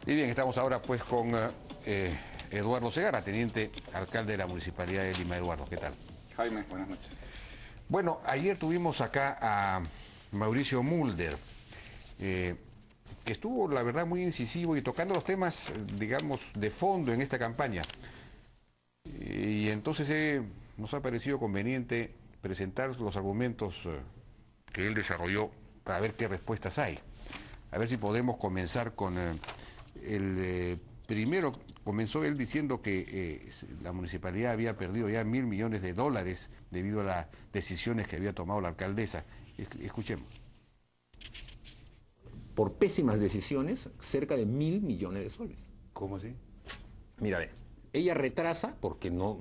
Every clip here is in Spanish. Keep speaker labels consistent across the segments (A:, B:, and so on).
A: Y bien, estamos ahora pues con Eduardo Segarra, teniente alcalde de la Municipalidad de Lima. Eduardo, ¿qué tal?
B: Jaime, buenas noches.
A: Bueno, ayer tuvimos acá a Mauricio Mulder, que estuvo, la verdad, muy incisivo y tocando los temas, digamos, de fondo en esta campaña. Y entonces nos ha parecido conveniente presentar los argumentos que él desarrolló para ver qué respuestas hay. A ver si podemos comenzar con primero. Comenzó él diciendo que la municipalidad había perdido ya $1.000 millones debido a las decisiones que había tomado la alcaldesa. Escuchemos.
C: Por pésimas decisiones, cerca de $1.000 millones de soles.
A: ¿Cómo así?
C: Mira, ve, ella retrasa, porque no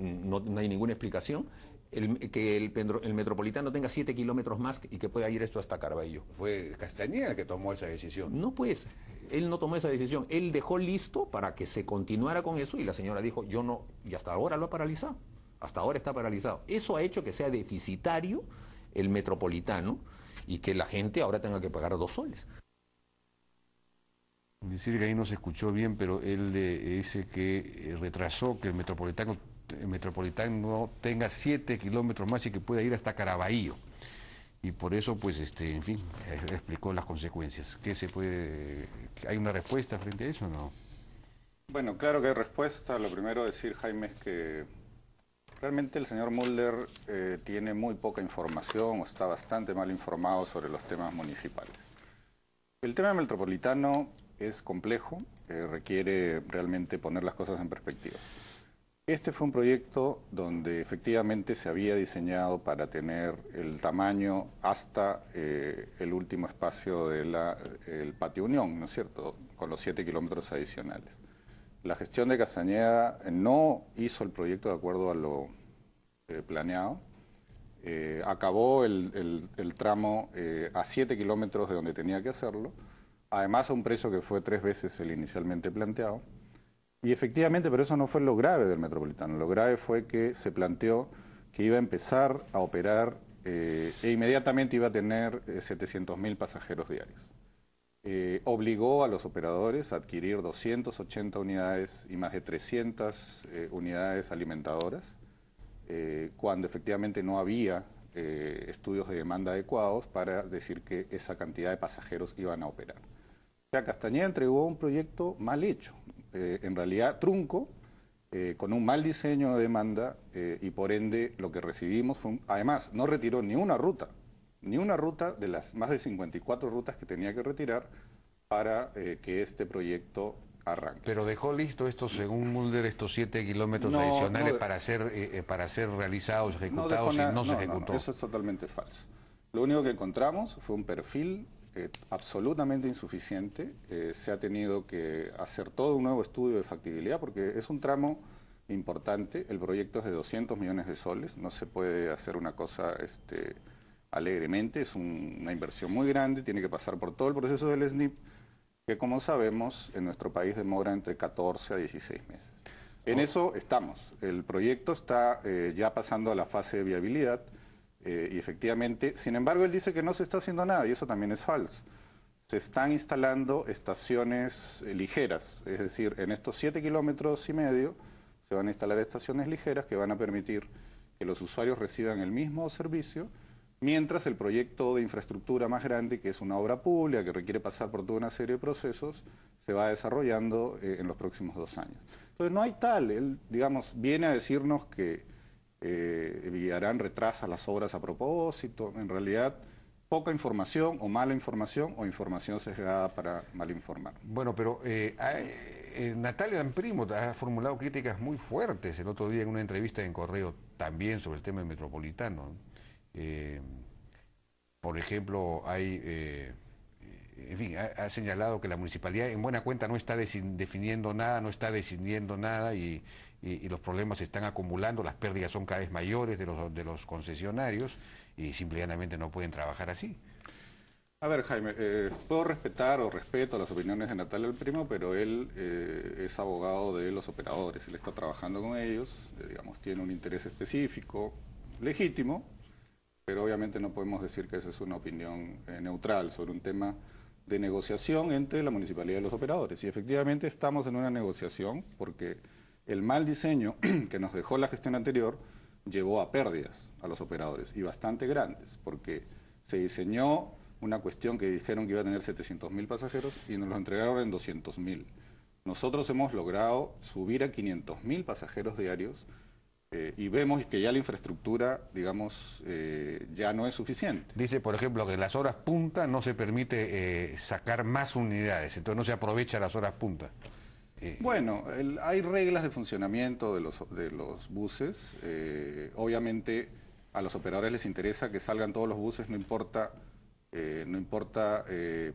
C: hay ninguna explicación, que el metropolitano tenga 7 kilómetros más y que pueda ir esto hasta Carballo.
A: Fue Castañeda el que tomó esa decisión.
C: No, pues, él no tomó esa decisión. Él dejó listo para que se continuara con eso y la señora dijo, yo no, y hasta ahora lo ha paralizado. Hasta ahora está paralizado. Eso ha hecho que sea deficitario el metropolitano y que la gente ahora tenga que pagar 2 soles.
A: Decir que ahí no se escuchó bien, pero él dice que retrasó que el metropolitano tenga 7 kilómetros más y que pueda ir hasta Caraballo. Y por eso, pues, en fin, explicó las consecuencias. ¿Hay una respuesta frente a eso o no?
B: Bueno, claro que hay respuesta. Lo primero decir, Jaime, es que realmente el señor Mulder tiene muy poca información o está bastante mal informado sobre los temas municipales. El tema metropolitano es complejo, requiere realmente poner las cosas en perspectiva. Este fue un proyecto donde efectivamente se había diseñado para tener el tamaño hasta el último espacio del Patio Unión, ¿no es cierto?, con los 7 kilómetros adicionales. La gestión de Castañeda no hizo el proyecto de acuerdo a lo planeado. Acabó el tramo a 7 kilómetros de donde tenía que hacerlo, además a un precio que fue 3 veces el inicialmente planteado. Y efectivamente, pero eso no fue lo grave del metropolitano. Lo grave fue que se planteó que iba a empezar a operar e inmediatamente iba a tener 700.000 pasajeros diarios. Obligó a los operadores a adquirir 280 unidades y más de 300 unidades alimentadoras, cuando efectivamente no había estudios de demanda adecuados para decir que esa cantidad de pasajeros iban a operar. O sea, Castañeda entregó un proyecto mal hecho, en realidad trunco, con un mal diseño de demanda y por ende lo que recibimos fue, además no retiró ni una ruta de las más de 54 rutas que tenía que retirar para que este proyecto arranque.
A: Pero dejó listo esto, según Mulder, estos 7 kilómetros adicionales para ser realizados, ejecutados, y no se ejecutó.
B: Eso es totalmente falso. Lo único que encontramos fue un perfil absolutamente insuficiente. Se ha tenido que hacer todo un nuevo estudio de factibilidad porque es un tramo importante. El proyecto es de 200 millones de soles, no se puede hacer una cosa alegremente, es una inversión muy grande, tiene que pasar por todo el proceso del SNIP, que como sabemos en nuestro país demora entre 14 a 16 meses. En eso estamos. El proyecto está ya pasando a la fase de viabilidad. Y efectivamente, sin embargo, él dice que no se está haciendo nada y eso también es falso. Se están instalando estaciones ligeras, es decir, en estos 7 kilómetros y medio se van a instalar estaciones ligeras que van a permitir que los usuarios reciban el mismo servicio, mientras el proyecto de infraestructura más grande, que es una obra pública que requiere pasar por toda una serie de procesos, se va desarrollando en los próximos 2 años. Entonces no hay tal, él, digamos, viene a decirnos que harán retrasar las obras a propósito. En realidad, poca información o mala información o información sesgada para mal informar.
A: Bueno, pero Natalia Damprimo ha formulado críticas muy fuertes el otro día en una entrevista en Correo también sobre el tema del metropolitano. Por ejemplo, en fin, ha señalado que la municipalidad en buena cuenta no está definiendo nada, no está decidiendo nada y los problemas se están acumulando, las pérdidas son cada vez mayores de los concesionarios y simplemente no pueden trabajar así.
B: A ver, Jaime, puedo respetar o respeto las opiniones de Natalia Damprimo, pero él es abogado de los operadores, él está trabajando con ellos, digamos, tiene un interés específico, legítimo, pero obviamente no podemos decir que esa es una opinión neutral sobre un tema de negociación entre la municipalidad y los operadores. Y efectivamente estamos en una negociación porque el mal diseño que nos dejó la gestión anterior llevó a pérdidas a los operadores, y bastante grandes, porque se diseñó una cuestión que dijeron que iba a tener 700.000 pasajeros y nos lo entregaron en 200.000. Nosotros hemos logrado subir a 500.000 pasajeros diarios y vemos que ya la infraestructura, digamos, ya no es suficiente.
A: Dice, por ejemplo, que en las horas punta no se permite sacar más unidades, entonces no se aprovecha las horas punta.
B: Bueno, hay reglas de funcionamiento de los buses. Obviamente a los operadores les interesa que salgan todos los buses, no importa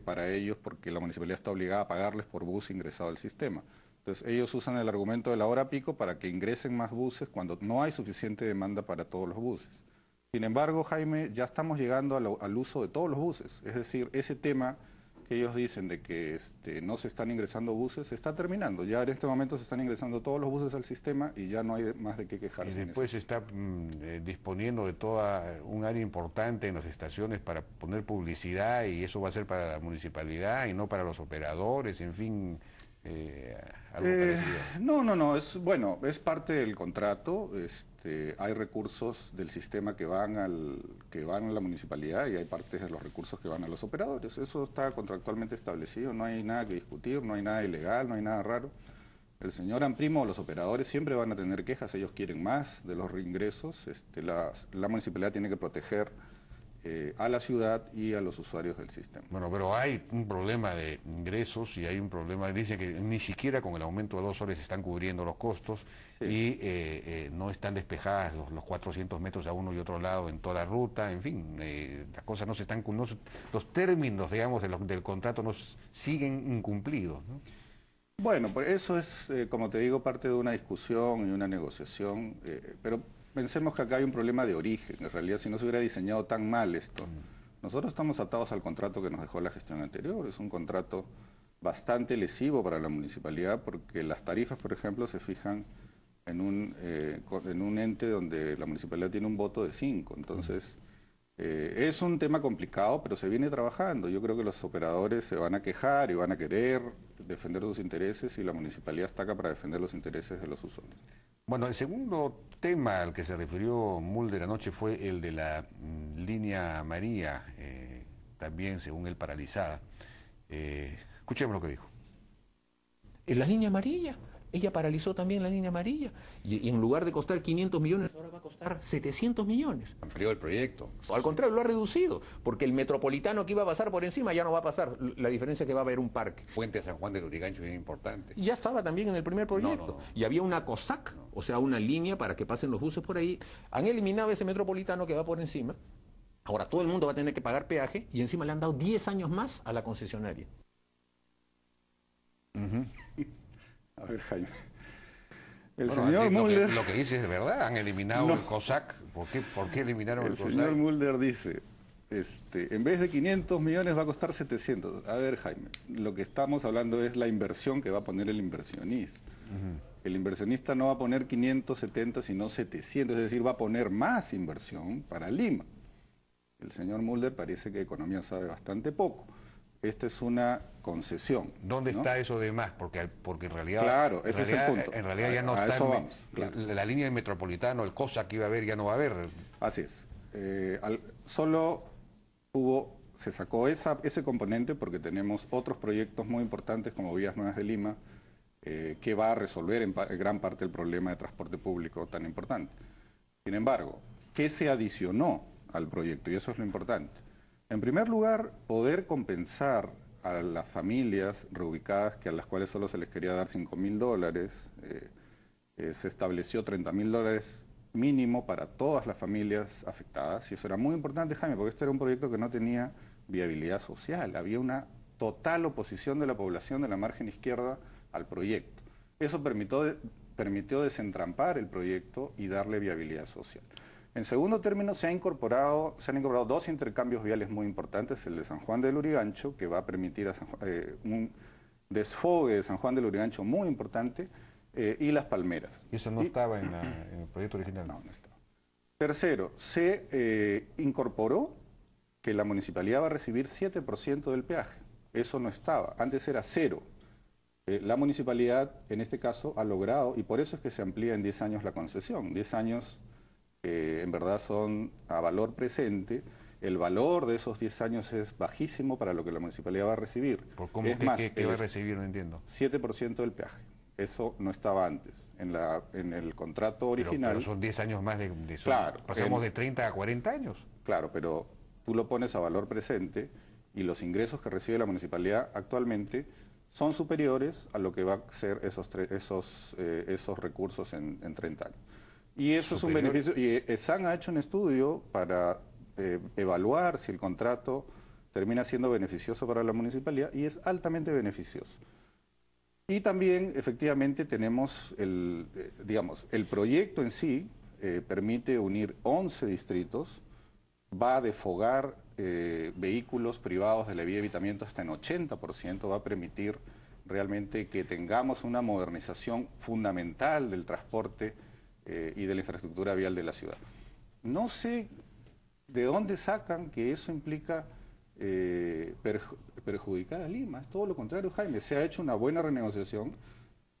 B: para ellos, porque la municipalidad está obligada a pagarles por bus ingresado al sistema. Entonces ellos usan el argumento de la hora pico para que ingresen más buses cuando no hay suficiente demanda para todos los buses. Sin embargo, Jaime, ya estamos llegando al uso de todos los buses. Es decir, ese tema que ellos dicen de que no se están ingresando buses, se está terminando. Ya en este momento se están ingresando todos los buses al sistema y ya no hay más de qué quejarse.
A: Y después se está disponiendo de toda un área importante en las estaciones para poner publicidad, y eso va a ser para la municipalidad y no para los operadores, en fin, algo parecido.
B: No, es parte del contrato. Hay recursos del sistema que van a la municipalidad y hay partes de los recursos que van a los operadores. Eso está contractualmente establecido, no hay nada que discutir, no hay nada ilegal, no hay nada raro. El señor Amprimo, los operadores siempre van a tener quejas, ellos quieren más de los reingresos. La municipalidad tiene que proteger a la ciudad y a los usuarios del sistema.
A: Bueno, pero hay un problema de ingresos y hay un problema, dice que ni siquiera con el aumento de 2 soles están cubriendo los costos, sí. Y no están despejadas los 400 metros a uno y otro lado en toda la ruta, en fin, las cosas no se están, los términos, digamos, del contrato siguen incumplidos, ¿no?
B: Bueno, pues eso es, como te digo, parte de una discusión y una negociación, pero pensemos que acá hay un problema de origen. En realidad, si no se hubiera diseñado tan mal esto, nosotros estamos atados al contrato que nos dejó la gestión anterior. Es un contrato bastante lesivo para la municipalidad porque las tarifas, por ejemplo, se fijan en un ente donde la municipalidad tiene un voto de 5. Entonces, es un tema complicado, pero se viene trabajando. Yo creo que los operadores se van a quejar y van a querer defender sus intereses, y la municipalidad está acá para defender los intereses de los usuarios.
A: Bueno, el segundo tema al que se refirió Mulder anoche fue el de la línea María, también según él paralizada. Escuchemos lo que dijo.
C: En la línea amarilla, ella paralizó también la línea amarilla, y en lugar de costar 500 millones, ahora va a costar 700 millones.
A: Amplió el proyecto.
C: O al contrario, lo ha reducido, porque el metropolitano que iba a pasar por encima ya no va a pasar. La diferencia es que va a haber un parque.
A: Puente San Juan del Lurigancho es importante.
C: Ya estaba también en el primer proyecto. Y había una COSAC, o sea, una línea para que pasen los buses por ahí. Han eliminado ese metropolitano que va por encima. Ahora todo el mundo va a tener que pagar peaje, y encima le han dado 10 años más a la concesionaria.
B: A ver, Jaime. El
A: Bueno,
B: señor Mulder...
A: Lo que dice es verdad, han eliminado el COSAC. ¿Por qué eliminaron el COSAC?
B: El señor Mulder dice, en vez de 500 millones va a costar 700. A ver, Jaime, lo que estamos hablando es la inversión que va a poner el inversionista. El inversionista no va a poner 570, sino 700, es decir, va a poner más inversión para Lima. El señor Mulder parece que de economía sabe bastante poco. Esta es una concesión.
A: ¿Dónde está eso de más? Porque en realidad...
B: Claro, ese es el punto.
A: En realidad ya no está...
B: Eso vamos, claro.
A: La línea del metropolitano, el COSAC que iba a haber, ya no va a haber.
B: Así es. Se sacó ese componente porque tenemos otros proyectos muy importantes como Vías Nuevas de Lima, que va a resolver en gran parte el problema de transporte público tan importante. Sin embargo, ¿qué se adicionó al proyecto? Y eso es lo importante. En primer lugar, poder compensar a las familias reubicadas, a las cuales solo se les quería dar $5.000, se estableció $30.000 mínimo para todas las familias afectadas, y eso era muy importante, Jaime, porque este era un proyecto que no tenía viabilidad social, había una total oposición de la población de la margen izquierda al proyecto. Eso permitió desentrampar el proyecto y darle viabilidad social. En segundo término, se han incorporado 2 intercambios viales muy importantes, el de San Juan del Lurigancho, que va a permitir un desfogue de San Juan del Lurigancho muy importante, y Las Palmeras.
A: ¿Y eso no estaba en el proyecto original?
B: No estaba. Tercero, se incorporó que la municipalidad va a recibir 7% del peaje. Eso no estaba. Antes era cero. La municipalidad, en este caso, ha logrado, y por eso es que se amplía en 10 años la concesión. 10 años, en verdad, son a valor presente. El valor de esos 10 años es bajísimo para lo que la municipalidad va a recibir.
A: ¿Por cómo?
B: Es más,
A: ¿Qué va a recibir? No entiendo.
B: 7% del peaje. Eso no estaba antes. En el contrato original...
A: Pero son 10 años más de eso.
B: Claro.
A: Pasamos de 30 a 40 años.
B: Claro, pero tú lo pones a valor presente y los ingresos que recibe la municipalidad actualmente son superiores a lo que va a ser esos recursos en 30 años. Y eso es un beneficio. Y ESAN ha hecho un estudio para evaluar si el contrato termina siendo beneficioso para la municipalidad y es altamente beneficioso. Y también, efectivamente, tenemos el proyecto en sí permite unir 11 distritos, va a desfogar vehículos privados de la vía de evitamiento hasta en 80%, va a permitir realmente que tengamos una modernización fundamental del transporte y de la infraestructura vial de la ciudad. No sé de dónde sacan que eso implica perjudicar a Lima. Es todo lo contrario, Jaime. Se ha hecho una buena renegociación.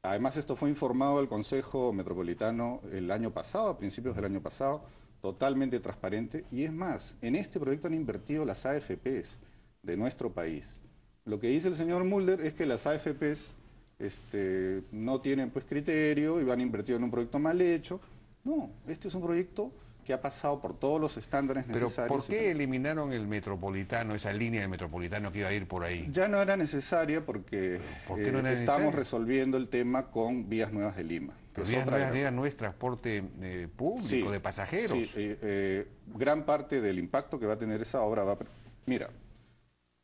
B: Además, esto fue informado al Consejo Metropolitano el año pasado, a principios del año pasado, totalmente transparente. Y es más, en este proyecto han invertido las AFPs de nuestro país. Lo que dice el señor Mulder es que las AFPs no tienen pues criterio y van a invertir en un proyecto mal hecho. No, este es un proyecto que ha pasado por todos los estándares necesarios.
A: Pero ¿por qué eliminaron el Metropolitano, esa línea del Metropolitano que iba a ir por ahí?
B: Ya no era necesaria porque
A: ¿Por qué no era
B: estamos
A: necesaria?
B: resolviendo el tema con Vías Nuevas de Lima.
A: Pero Vías Nuevas no es transporte público,
B: Sí,
A: de pasajeros.
B: Sí, gran parte del impacto que va a tener esa obra va a... Mira,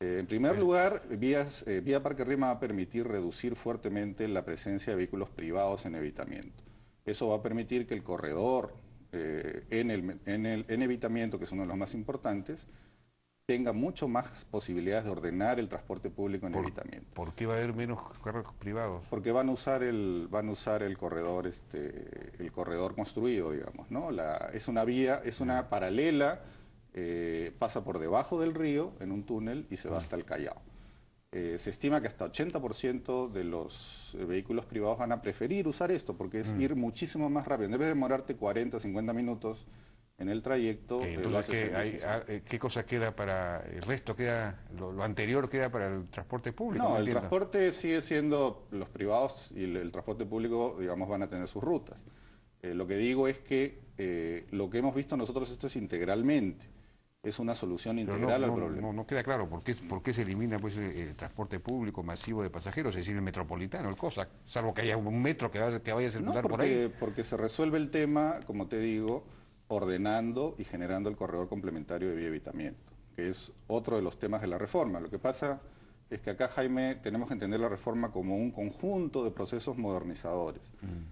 B: en primer lugar, Vía Parque Rima va a permitir reducir fuertemente la presencia de vehículos privados en evitamiento. Eso va a permitir que el corredor en evitamiento, que es uno de los más importantes, tenga mucho más posibilidades de ordenar el transporte público en evitamiento.
A: ¿Por qué va a haber menos carros privados?
B: Porque van a usar el corredor, el corredor construido, digamos, ¿no? Es una vía, es una paralela, pasa por debajo del río en un túnel y se va hasta el Callao. Se estima que hasta 80% de los vehículos privados van a preferir usar esto porque es ir muchísimo más rápido. En vez de demorarte 40 o 50 minutos en el trayecto...
A: Entonces, ¿qué cosa queda para el resto? Lo anterior queda para el transporte público?
B: No, el transporte sigue siendo... Los privados y el transporte público, digamos, van a tener sus rutas. Lo que digo es que lo que hemos visto nosotros esto es integralmente. Es una solución integral al problema.
A: No queda claro por qué se elimina pues el transporte público masivo de pasajeros, es decir, el metropolitano, el COSAC, salvo que haya un metro que vaya a circular por ahí.
B: Porque se resuelve el tema, como te digo, ordenando y generando el corredor complementario de vía evitamiento, que es otro de los temas de la reforma. Lo que pasa es que acá, Jaime, tenemos que entender la reforma como un conjunto de procesos modernizadores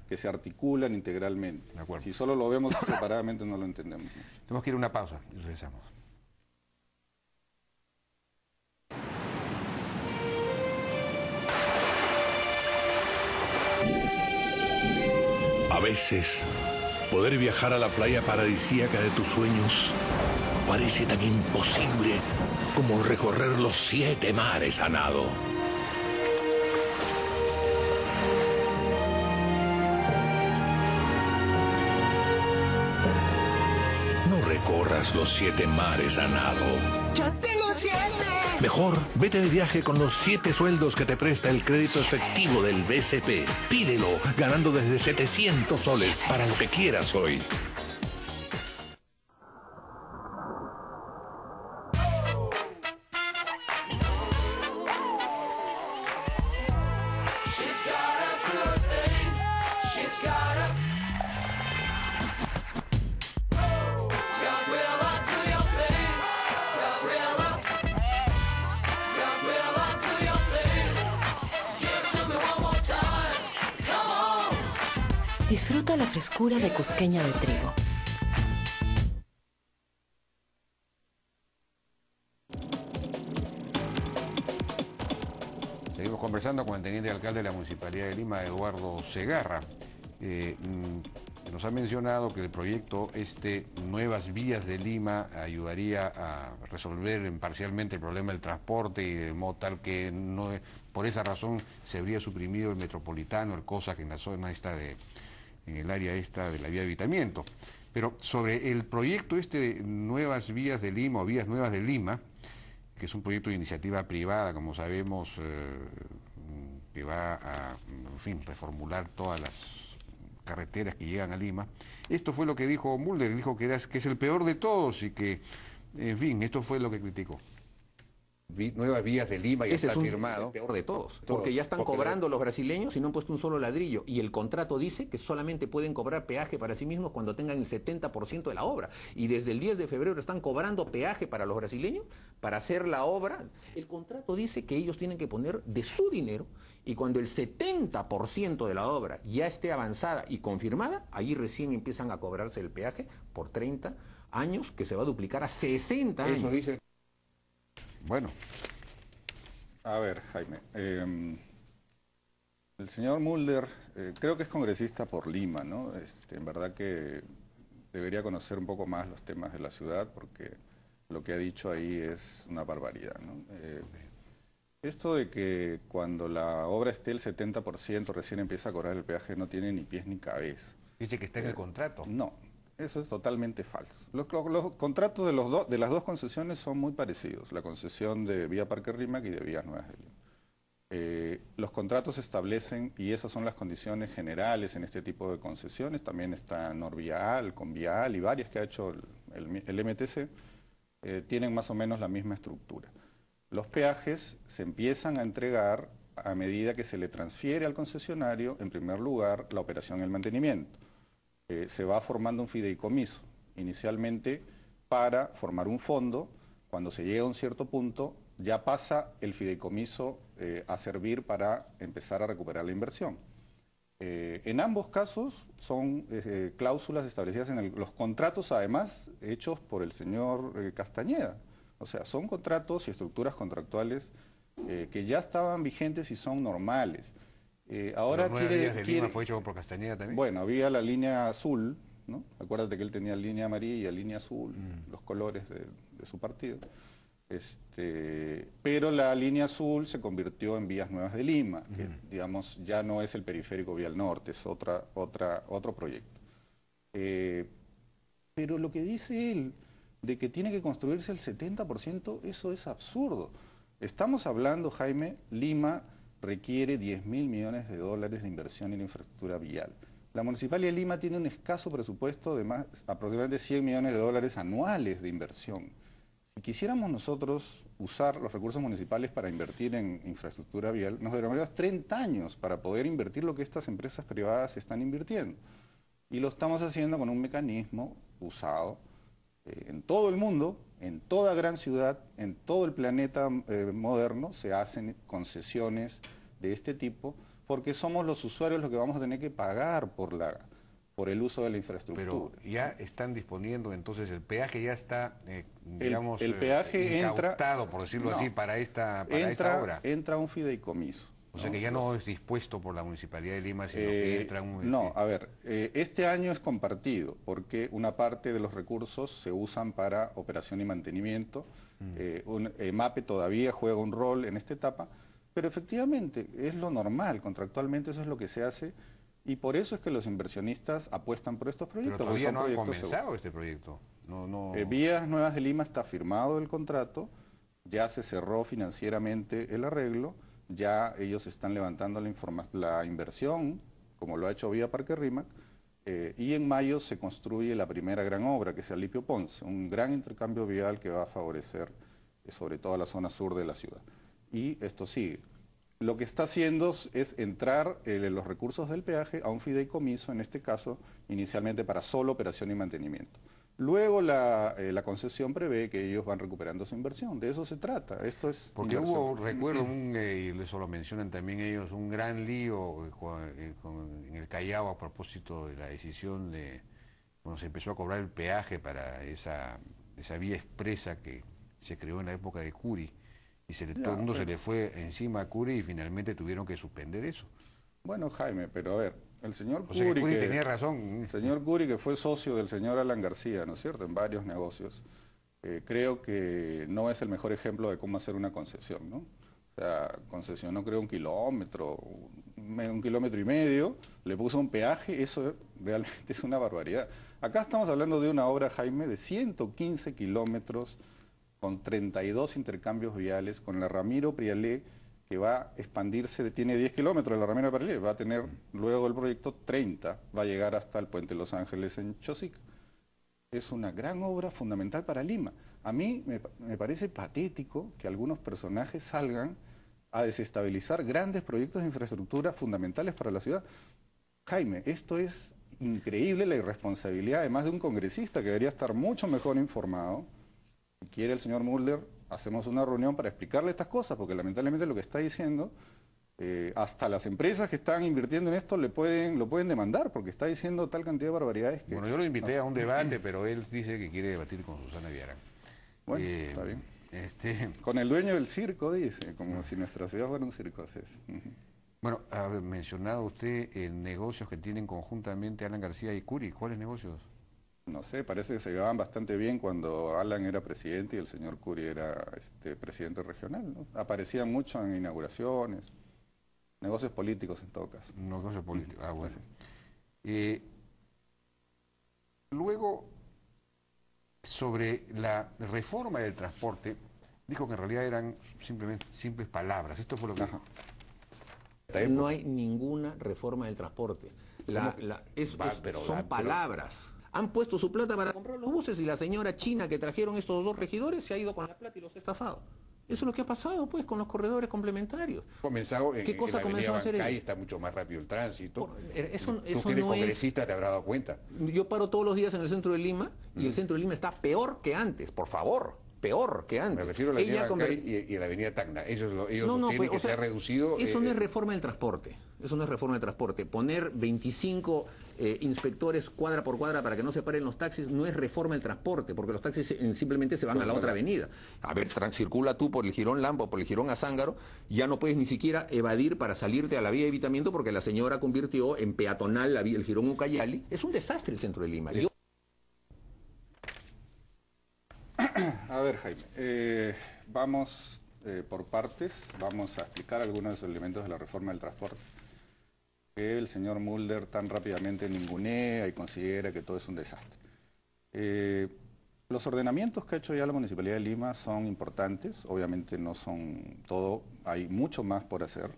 B: que se articulan integralmente. Si solo lo vemos separadamente no lo entendemos mucho.
A: Tenemos que ir a una pausa y regresamos.
D: A veces, poder viajar a la playa paradisíaca de tus sueños parece tan imposible como recorrer los 7 mares a nado. No recorras los 7 mares a nado.
E: ¡Yo tengo 7!
D: Mejor, vete de viaje con los 7 sueldos que te presta el crédito efectivo del BCP. Pídelo, ganando desde 700 soles para lo que quieras hoy.
F: Disfruta la frescura de Cusqueña de trigo.
A: Seguimos conversando con el teniente alcalde de la Municipalidad de Lima, Eduardo Segarra. nos ha mencionado que el proyecto Nuevas Vías de Lima ayudaría a resolver parcialmente el problema del transporte y de modo tal que no, por esa razón se habría suprimido el metropolitano, el COSAC en la zona en el área de la vía de Avitamiento. Pero sobre el proyecto de Nuevas Vías de Lima o Vías Nuevas de Lima, que es un proyecto de iniciativa privada, como sabemos, que va a, en fin, reformular todas las carreteras que llegan a Lima. Esto fue lo que dijo Mulder, dijo que es el peor de todos y que, en fin, esto fue lo que criticó. Nuevas Vías de Lima ya
C: Ese
A: está
C: es
A: firmado.
C: el peor de todos, porque ya están cobrando los brasileños y no han puesto un solo ladrillo. Y el contrato dice que solamente pueden cobrar peaje para sí mismos cuando tengan el 70% de la obra. Y desde el 10 de febrero están cobrando peaje para los brasileños para hacer la obra. El contrato dice que ellos tienen que poner de su dinero y cuando el 70% de la obra ya esté avanzada y confirmada, ahí recién empiezan a cobrarse el peaje por 30 años, que se va a duplicar a 60 años.
A: Eso dice. Bueno.
B: A ver, Jaime. El señor Mulder, creo que es congresista por Lima, ¿no? En verdad que debería conocer un poco más los temas de la ciudad, porque lo que ha dicho ahí es una barbaridad, ¿no? Esto de que cuando la obra esté el 70% recién empieza a cobrar el peaje no tiene ni pies ni cabeza.
A: Dice que está en el contrato.
B: No, eso es totalmente falso. Los contratos de las dos concesiones son muy parecidos, la concesión de Vía Parque Rímac y de Vías Nuevas de Lima. Los contratos establecen, y esas son las condiciones generales en este tipo de concesiones, también está Norvial, Convial y varias que ha hecho el MTC, tienen más o menos la misma estructura. Los peajes se empiezan a entregar a medida que se le transfiere al concesionario, en primer lugar, la operación y el mantenimiento. Se va formando un fideicomiso, inicialmente para formar un fondo. Cuando se llega a un cierto punto, ya pasa el fideicomiso a servir para empezar a recuperar la inversión. En ambos casos son cláusulas establecidas en los contratos, además, hechos por el señor Castañeda. O sea, son contratos y estructuras contractuales que ya estaban vigentes y son normales. Ahora
A: Vías de Lima fue hecho por Castañeda también.
B: Bueno, había la línea azul, ¿no? Acuérdate que él tenía línea amarilla y línea azul, los colores de su partido. Pero la línea azul se convirtió en Vías Nuevas de Lima, que digamos ya no es el periférico Vía al Norte, es otro proyecto. Pero lo que dice él de que tiene que construirse el 70%, eso es absurdo. Estamos hablando, Jaime, Lima requiere 10.000 millones de dólares de inversión en infraestructura vial. La Municipalidad de Lima tiene un escaso presupuesto de aproximadamente 100 millones de dólares anuales de inversión. Si quisiéramos nosotros usar los recursos municipales para invertir en infraestructura vial, nos demoraríamos 30 años para poder invertir lo que estas empresas privadas están invirtiendo. Y lo estamos haciendo con un mecanismo usado en todo el mundo, en toda gran ciudad, en todo el planeta moderno, se hacen concesiones de este tipo, porque somos los usuarios los que vamos a tener que pagar por el uso de la infraestructura.
A: Pero ya están disponiendo, entonces el peaje ya está, digamos,
B: el peaje
A: incautado, por decirlo así, para esta obra.
B: Entra un fideicomiso.
A: O sea que ya no es dispuesto por la Municipalidad de Lima, sino que entra un...
B: No, a ver, este año es compartido, porque una parte de los recursos se usan para operación y mantenimiento. MAPE todavía juega un rol en esta etapa, pero efectivamente es lo normal, contractualmente eso es lo que se hace, y por eso es que los inversionistas apuestan por estos proyectos.
A: Pero todavía no ha comenzado este proyecto.
B: Vías Nuevas de Lima está firmado el contrato, ya se cerró financieramente el arreglo, ya ellos están levantando la inversión, como lo ha hecho Vía Parque Rímac, y en mayo se construye la primera gran obra, que es Alipio Ponce, un gran intercambio vial que va a favorecer sobre todo la zona sur de la ciudad. Y esto sigue. Lo que está haciendo es entrar los recursos del peaje a un fideicomiso, en este caso, inicialmente para solo operación y mantenimiento. Luego la concesión prevé que ellos van recuperando su inversión. De eso se trata. Esto es
A: porque
B: inversión.
A: hubo, recuerdo, y eso lo mencionan también ellos, un gran lío en el Callao a propósito de la decisión de cuando se empezó a cobrar el peaje para esa vía expresa que se creó en la época de Curi. Y todo el mundo se le fue encima a Curi y finalmente tuvieron que suspender eso.
B: Bueno, Jaime, pero a ver, El señor
A: O sea que
B: Curi,
A: Curi tenía razón.
B: el señor Curi, que fue socio del señor Alan García, ¿no es cierto?, en varios negocios, creo que no es el mejor ejemplo de cómo hacer una concesión, ¿no? O sea, concesionó creo 1,5 kilómetros, le puso un peaje, eso realmente es una barbaridad. Acá estamos hablando de una obra, Jaime, de 115 kilómetros con 32 intercambios viales, con la Ramiro Prialé, que va a expandirse, tiene 10 kilómetros de la Ramiro Prialé, va a tener luego el proyecto 30, va a llegar hasta el Puente Los Ángeles en Chosica. Es una gran obra fundamental para Lima. A mí me parece patético que algunos personajes salgan a desestabilizar grandes proyectos de infraestructura fundamentales para la ciudad. Jaime, esto es increíble, la irresponsabilidad, además de un congresista que debería estar mucho mejor informado. Si quiere el señor Mulder, hacemos una reunión para explicarle estas cosas, porque lamentablemente lo que está diciendo, hasta las empresas que están invirtiendo en esto lo pueden demandar, porque está diciendo tal cantidad de barbaridades que...
A: Bueno, yo lo invité a un debate, pero él dice que quiere debatir con Susana Villarán.
B: Bueno, está bien.
A: Este,
B: Con el dueño del circo, dice, como si nuestra ciudad fuera un circo. Sí.
A: bueno, ha mencionado usted negocios que tienen conjuntamente Alan García y Curi. ¿Cuáles negocios?
B: No sé, parece que se llevaban bastante bien cuando Alan era presidente y el señor Curi era presidente regional, ¿no? Aparecían mucho en inauguraciones, negocios políticos en todo caso.
A: Negocios políticos. Ah, bueno. Luego, sobre la reforma del transporte, dijo que en realidad eran simplemente simples palabras. Esto fue lo que dijo.
C: No hay ninguna reforma del transporte. Son palabras. Han puesto su plata para comprar los buses y la señora china que trajeron estos dos regidores se ha ido con la plata y los ha estafado. Eso es lo que ha pasado, pues, con los corredores complementarios.
A: ¿Qué cosa comenzó a hacer ellos? Ahí está mucho más rápido el tránsito.
C: Eso
A: Tú que eres congresista te habrás dado cuenta.
C: Yo paro todos los días en el centro de Lima y el centro de Lima está peor que antes, por favor. Peor que antes.
A: Me refiero a la avenida Bancay y a la avenida Tacna. Ellos sostienen que se ha reducido...
C: Eso no es reforma del transporte. Eso no es reforma del transporte. Poner 25 inspectores cuadra por cuadra para que no se paren los taxis no es reforma del transporte, porque los taxis simplemente se van a la otra avenida. A ver, circula tú por el Jirón Lambo, por el Jirón Azángaro, ya no puedes ni siquiera evadir para salirte a la vía de evitamiento porque la señora convirtió en peatonal el Jirón Ucayali. Es un desastre el centro de Lima.
A: Sí.
B: A ver, Jaime, vamos por partes, vamos a explicar algunos de los elementos de la reforma del transporte que el señor Mulder tan rápidamente ningunea y considera que todo es un desastre. Los ordenamientos que ha hecho ya la Municipalidad de Lima son importantes, obviamente no son todo, hay mucho más por hacer.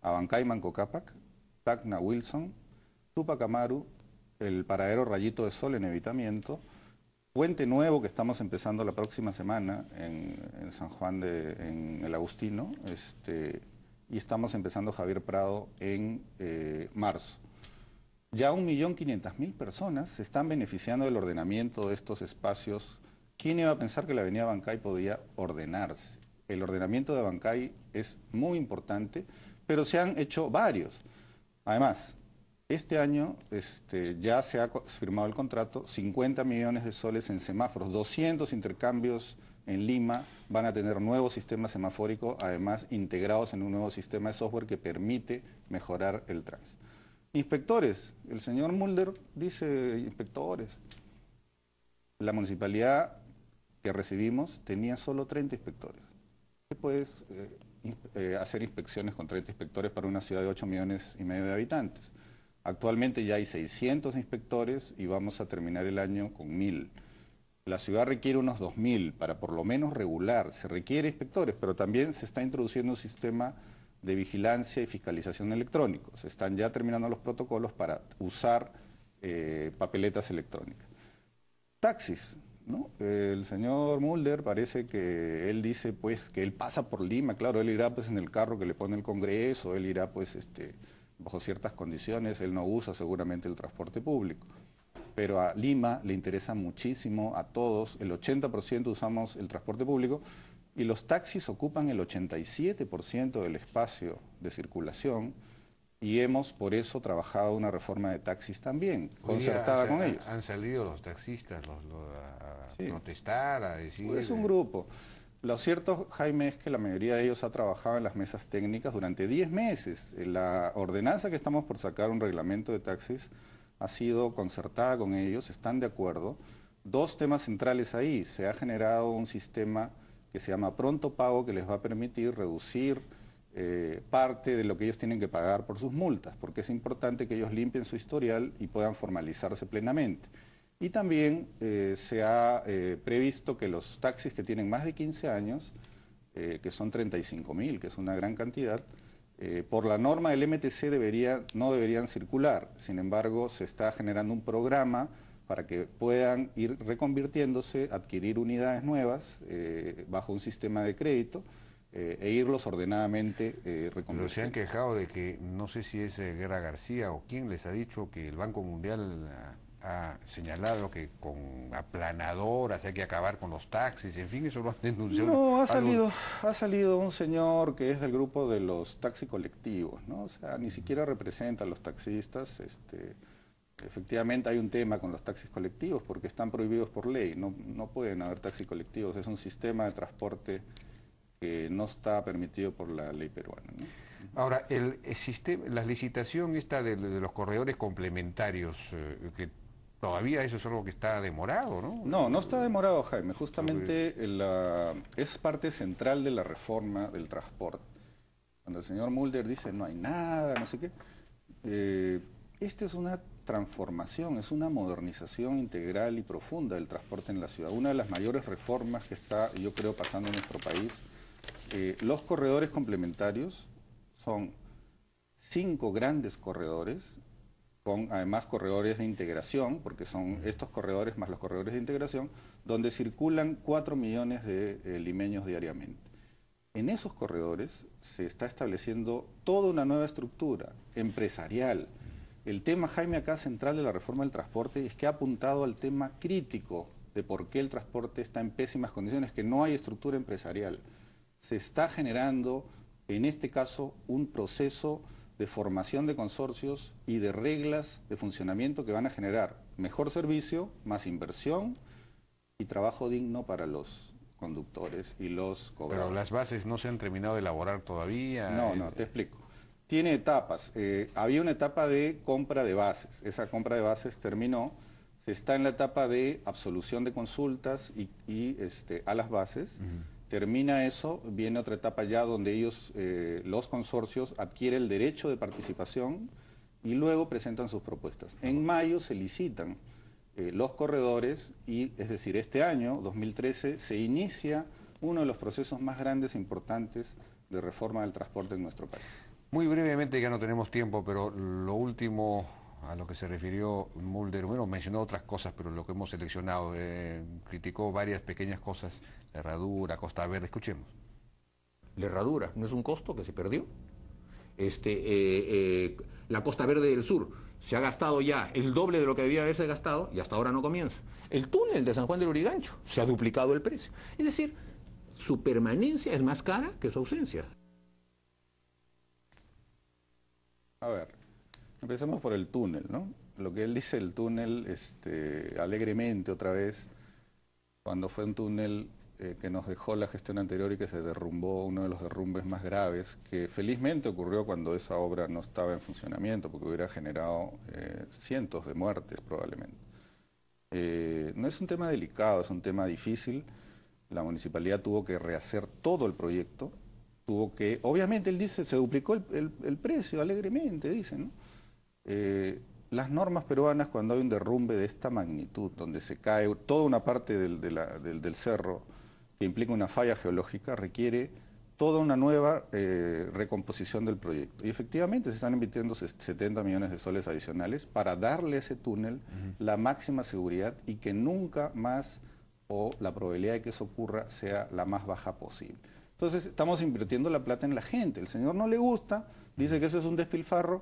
B: Abancay Manco Cápac, Tacna Wilson, Tupac Amaru, el paradero Rayito de Sol en evitamiento, Puente Nuevo, que estamos empezando la próxima semana en San Juan en el Agustino, y estamos empezando Javier Prado en marzo. Ya 1.500.000 personas se están beneficiando del ordenamiento de estos espacios. ¿Quién iba a pensar que la avenida Abancay podía ordenarse? El ordenamiento de Abancay es muy importante, pero se han hecho varios. Además, este año ya se ha firmado el contrato, 50 millones de soles en semáforos, 200 intercambios en Lima, van a tener nuevo sistema semafórico, además integrados en un nuevo sistema de software que permite mejorar el tránsito. Inspectores, el señor Mulder dice inspectores. La municipalidad que recibimos tenía solo 30 inspectores. ¿Qué puedes hacer inspecciones con 30 inspectores para una ciudad de 8,5 millones de habitantes? Actualmente ya hay 600 inspectores y vamos a terminar el año con 1.000. La ciudad requiere unos 2.000 para por lo menos regular. Se requiere inspectores, pero también se está introduciendo un sistema de vigilancia y fiscalización electrónico. Se están ya terminando los protocolos para usar papeletas electrónicas. Taxis, ¿no? El señor Mulder parece que él dice pues que él pasa por Lima, claro, él irá pues en el carro que le pone el Congreso, él irá pues bajo ciertas condiciones, él no usa seguramente el transporte público. Pero a Lima le interesa muchísimo, a todos, el 80% usamos el transporte público y los taxis ocupan el 87% del espacio de circulación y hemos por eso trabajado una reforma de taxis también, concertada con ellos.
A: Han salido los taxistas a
B: sí,
A: protestar, a decir...
B: Es un grupo. Lo cierto, Jaime, es que la mayoría de ellos ha trabajado en las mesas técnicas durante 10 meses. La ordenanza que estamos por sacar, un reglamento de taxis, ha sido concertada con ellos, están de acuerdo. Dos temas centrales ahí. Se ha generado un sistema que se llama Pronto Pago, que les va a permitir reducir parte de lo que ellos tienen que pagar por sus multas, porque es importante que ellos limpien su historial y puedan formalizarse plenamente. Y también se ha previsto que los taxis que tienen más de 15 años, que son 35.000, que es una gran cantidad, por la norma del MTC no deberían circular. Sin embargo, se está generando un programa para que puedan ir reconvirtiéndose, adquirir unidades nuevas bajo un sistema de crédito e irlos ordenadamente reconvirtiendo.
A: Pero se han quejado de que, no sé si es Guerra García o quién les ha dicho que el Banco Mundial ha señalado que con aplanadoras hay que acabar con los taxis, en fin, eso lo han denunciado.
B: No, ha salido un señor que es del grupo de los taxi colectivos, ¿no? O sea, ni siquiera representa a los taxistas. Efectivamente hay un tema con los taxis colectivos porque están prohibidos por ley, no pueden haber taxis colectivos, es un sistema de transporte que no está permitido por la ley peruana, ¿no?
A: Ahora, el sistema, la licitación esta de los corredores complementarios, que todavía eso es algo que está demorado, ¿no?
B: No está demorado, Jaime. Justamente es parte central de la reforma del transporte. Cuando el señor Mulder dice no hay nada, no sé qué, esta es una transformación, es una modernización integral y profunda del transporte en la ciudad. Una de las mayores reformas que está, yo creo, pasando en nuestro país. Los corredores complementarios son 5 grandes corredores, con además corredores de integración, porque son estos corredores más los corredores de integración, donde circulan 4 millones de limeños diariamente. En esos corredores se está estableciendo toda una nueva estructura empresarial. El tema, Jaime, acá central de la reforma del transporte es que ha apuntado al tema crítico de por qué el transporte está en pésimas condiciones, que no hay estructura empresarial. Se está generando, en este caso, un proceso de formación de consorcios y de reglas de funcionamiento que van a generar mejor servicio, más inversión y trabajo digno para los conductores y los cobradores.
A: Pero las bases no se han terminado de elaborar todavía.
B: No, te explico. Tiene etapas. Había una etapa de compra de bases. Esa compra de bases terminó. Se está en la etapa de absolución de consultas y a las bases. Termina eso, viene otra etapa ya donde ellos, los consorcios, adquieren el derecho de participación y luego presentan sus propuestas. En mayo se licitan los corredores y, es decir, este año, 2013, se inicia uno de los procesos más grandes e importantes de reforma del transporte en nuestro país.
A: Muy brevemente, ya no tenemos tiempo, pero lo último a lo que se refirió Mulder, bueno, mencionó otras cosas, pero lo que hemos seleccionado, criticó varias pequeñas cosas, la herradura, Costa Verde, escuchemos.
C: La herradura, ¿no es un costo que se perdió? La Costa Verde del Sur, se ha gastado ya el doble de lo que debía haberse gastado y hasta ahora no comienza. El túnel de San Juan del Urigancho, se ha duplicado el precio. Es decir, su permanencia es más cara que su ausencia.
B: A ver, empecemos por el túnel, ¿no? Lo que él dice, el túnel, alegremente otra vez, cuando fue un túnel que nos dejó la gestión anterior y que se derrumbó, uno de los derrumbes más graves, que felizmente ocurrió cuando esa obra no estaba en funcionamiento, porque hubiera generado cientos de muertes probablemente. No es un tema delicado, es un tema difícil. La municipalidad tuvo que rehacer todo el proyecto. Tuvo que, obviamente él dice, se duplicó el precio, alegremente, dice, ¿no? Las normas peruanas, cuando hay un derrumbe de esta magnitud, donde se cae toda una parte del cerro, que implica una falla geológica, requiere toda una nueva recomposición del proyecto. Y efectivamente se están invirtiendo 70 millones de soles adicionales para darle a ese túnel la máxima seguridad y que nunca más, o la probabilidad de que eso ocurra, sea la más baja posible. Entonces, estamos invirtiendo la plata en la gente. El señor no le gusta, dice que eso es un despilfarro.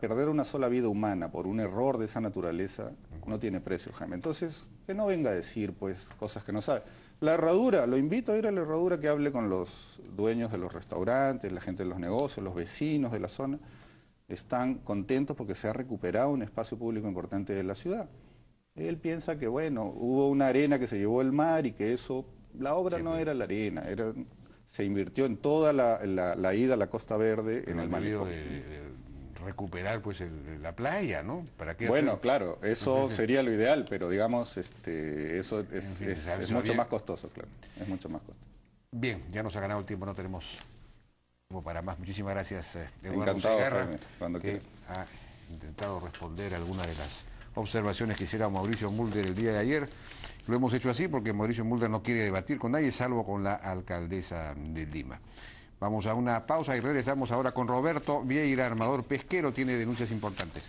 B: Perder una sola vida humana por un error de esa naturaleza no tiene precio, Jaime. Entonces, que no venga a decir, pues, cosas que no sabe. La herradura, lo invito a ir a la herradura, que hable con los dueños de los restaurantes, la gente de los negocios, los vecinos de la zona. Están contentos porque se ha recuperado un espacio público importante de la ciudad. Él piensa que, bueno, hubo una arena que se llevó el mar y que eso La obra no era la arena, se invirtió en toda la ida a la Costa Verde en el malecón.
A: De recuperar pues la playa, ¿no? ¿Para qué
B: Bueno,
A: hacer?
B: claro, eso sería lo ideal, pero digamos, eso
A: fin,
B: es mucho más costoso, claro. Es mucho más costoso.
A: Bien, ya nos ha ganado el tiempo, no tenemos tiempo para más. Muchísimas gracias, Eduardo
B: Encantado,
A: Segarra,
B: Jaime, cuando
A: que
B: quieras.
A: ha intentado responder a algunas de las observaciones que hiciera Mauricio Mulder el día de ayer. Lo hemos hecho así porque Mauricio Mulder no quiere debatir con nadie, salvo con la alcaldesa de Lima. Vamos a una pausa y regresamos ahora con Roberto Vieira, armador pesquero, tiene denuncias importantes.